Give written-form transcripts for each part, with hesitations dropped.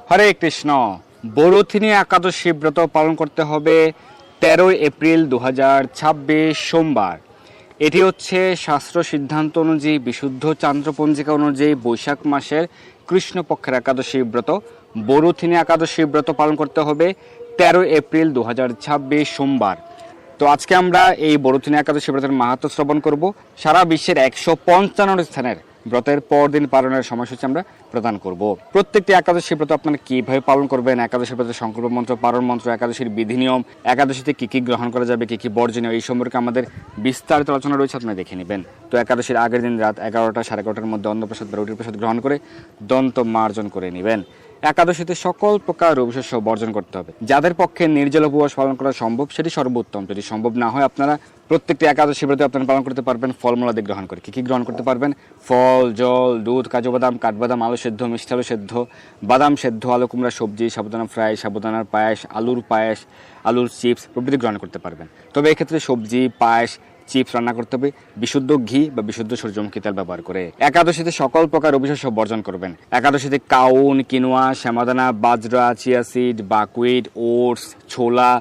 হরে কৃষ্ণ। বরুথিনী একাদশী ব্রত পালন করতে হবে 13 এপ্রিল 2026 সোমবার। এটি হচ্ছে শাস্ত্র সিদ্ধান্ত অনুযায়ী বিশুদ্ধ চান্দ্রপঞ্জিকা অনুযায়ী বৈশাখ মাসের কৃষ্ণপক্ষের একাদশী ব্রত। বরুথিনী একাদশী ব্রত পালন করতে হবে 13 এপ্রিল 2026 সোমবার। তো আজকে আমরা এই বরুথিনী একাদশী ব্রতের মাহাত্ম্য শ্রবণ করব। সারা বিশ্বের 155 স্থানের ব্রতের পরদিন পালনের সময়সূচি আমরা প্রদান করব। প্রত্যেকটি একাদশী ব্রত আপনারা কিভাবে পালন করবেন, একাদশী ব্রতের সংকল্প মন্ত্র, পালন মন্ত্র, একাদশীর বিধি নিয়ম, একাদশীতে কি কি গ্রহণ করা যাবে, কি কি বর্জনীয়, এই সম্পর্কে আমাদের বিস্তারিত আলোচনা রয়েছে, আপনারা দেখে নেবেন। তো একাদশীর আগের দিন রাত 11টা সাড়ে 11টার মধ্যে অন্নপ্রসাদ বা রুটির প্রসাদ গ্রহণ করে দন্ত মার্জন করে নেবেন। একাদশীতে সকল প্রকার রবিশস্য বর্জন করতে হবে। যাদের পক্ষে নির্জল উপবাস পালন করা সম্ভব সেটি সর্বোত্তম। যদি সম্ভব না হয় আপনারা প্রত্যেকটি একাদশী ব্রত আপনারা পালন করতে পারবেন ফলমূলাদি গ্রহণ করে। কি কি গ্রহণ করতে পারবেন? ফল, জল, দুধ, কাজু বাদাম, কাঠবাদাম, আলু সেদ্ধ, মিষ্টি আলু সেদ্ধ, বাদাম সেদ্ধ, আলু কুমড়া সবজি, সাবুদানা ফ্রাই, সাবুদানার পায়েস, আলুর পায়েস, আলুর চিপস প্রভৃতি গ্রহণ করতে পারবেন। তবে এক্ষেত্রে সবজি, পায়েস, চিপস রান্না করতে হবে বিশুদ্ধ ঘি বা বিশুদ্ধ সূর্যমুখী তেল ব্যবহার করে। একাদশীতে সকল প্রকার রবিশস্য বর্জন করবেন। একাদশীতে কাউন, কিনোয়া, শ্যামাদানা, বাজরা, চিয়া সিড, বাকুইট, ওটস, ছোলা,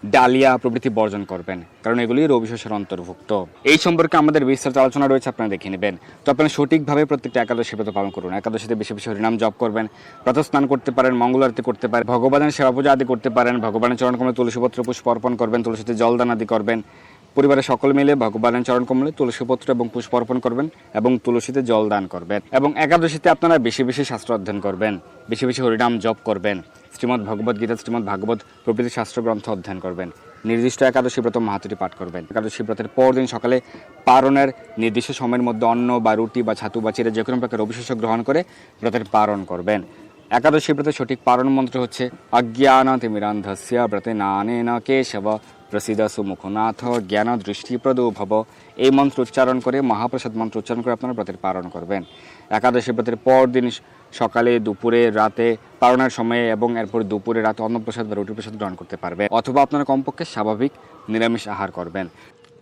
ডালিয়া প্রভৃতি বর্জন করবেন, কারণ এগুলি রবিশস্যের অন্তর্ভুক্ত। এই সম্পর্কে আমাদের বিস্তারিত আলোচনা রয়েছে, আপনারা দেখে নেবেন। তো আপনারা সঠিকভাবে প্রত্যেকটা একাদশী ব্রত পালন করুন। একাদশীতে বেশি বেশি হরিনাম জপ করবেন, প্রাতঃ স্নান করতে পারেন, মঙ্গল আরতি করতে পারেন, ভগবানের সেবা পূজা আদি করতে পারেন, ভগবানের চরণকমলে তুলসীপত্র পুষ্প অর্পণ করবেন, তুলসীতে জলদান আদি করবেন। পরিবারের সকল মিলে ভগবানের চরণকমলে তুলসীপত্র এবং পুষ্প অর্পণ করবেন এবং তুলসীতে জল দান করবেন। এবং একাদশীতে আপনারা বেশি বেশি শাস্ত্র অধ্যয়ন করবেন, বেশি বেশি হরিনাম জপ করবেন, শ্রীমদ্ ভগবদ গীতা, শ্রীমদ্ ভাগবত প্রভৃতি শাস্ত্র গ্রন্থ অধ্যয়ন করবেন। নির্দিষ্ট একাদশী ব্রত মাহাত্ম্যটি পাঠ করবেন। একাদশী ব্রতের পরদিন সকালে পারণের নির্দিষ্ট সময়ের মধ্যে অন্ন বা রুটি বা ছাতু বা চিড়ে যে কোনো প্রকার রবিশস্য গ্রহণ করে ব্রতের পারণ করবেন। একাদশী ব্রতের সঠিক পারণ মন্ত্র হচ্ছে অজ্ঞানতিমিরান্ধস্য ব্রতে নানেন কেশব প্রসিদ্ধ সুমুখনাথ জ্ঞান দৃষ্টিপ্রদো ভব। এই মন্ত্র উচ্চারণ করে, মহাপ্রসাদ মন্ত্র উচ্চারণ করে আপনারা ব্রতের পালন করবেন। একাদশী ব্রতের পরদিন সকালে, দুপুরে, রাতে পালনের সময়ে এবং এরপর দুপুরে রাতে অন্নপ্রসাদ বা রুটি প্রসাদ গ্রহণ করতে পারবে, অথবা আপনারা কমপক্ষে স্বাভাবিক নিরামিষ আহার করবেন।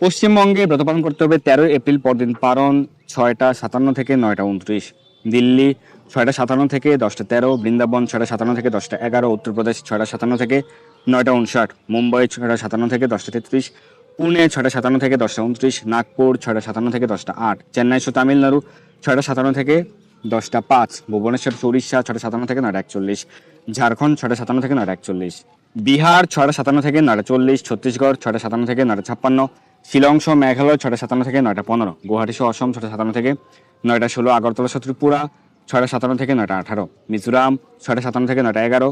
পশ্চিমবঙ্গে ব্রত পালন করতে হবে 13 এপ্রিল পরদিন পারণ 6টা 57 থেকে 9টা 29। দিল্লি 6টা 57 থেকে 10টা 13, বৃন্দাবন 6টা 57 থেকে 10টা 11, উত্তরপ্রদেশ 6টা 57 থেকে 9টা 59, মুম্বাই 6টা 57 থেকে 10টা 33, পুনে 6টা 57 থেকে 10টা 29, নাগপুর 6টা 57 থেকে 10টা 8, চেন্নাই তামিলনাড়ু 6টা 57 থেকে 10টা 5, ভুবনেশ্বর উড়িষ্যা 6টা 57 থেকে 9টা 41, ঝাড়খণ্ড 6টা 57 থেকে 9টা 41, বিহার 6টা 57 থেকে 9টা 40, ছত্তিশগড় 6টা 57 থেকে 9টা 56, শিলং সহ মেঘালয় 6টা 57 থেকে 9টা 15, গুয়াহাটি সহ অসম 6টা 57 থেকে 9টা 16, আগরতলা সহ ত্রিপুরা 6টা 57 থেকে 9টা 18, মিজোরাম 6টা 57 থেকে 9টা 11,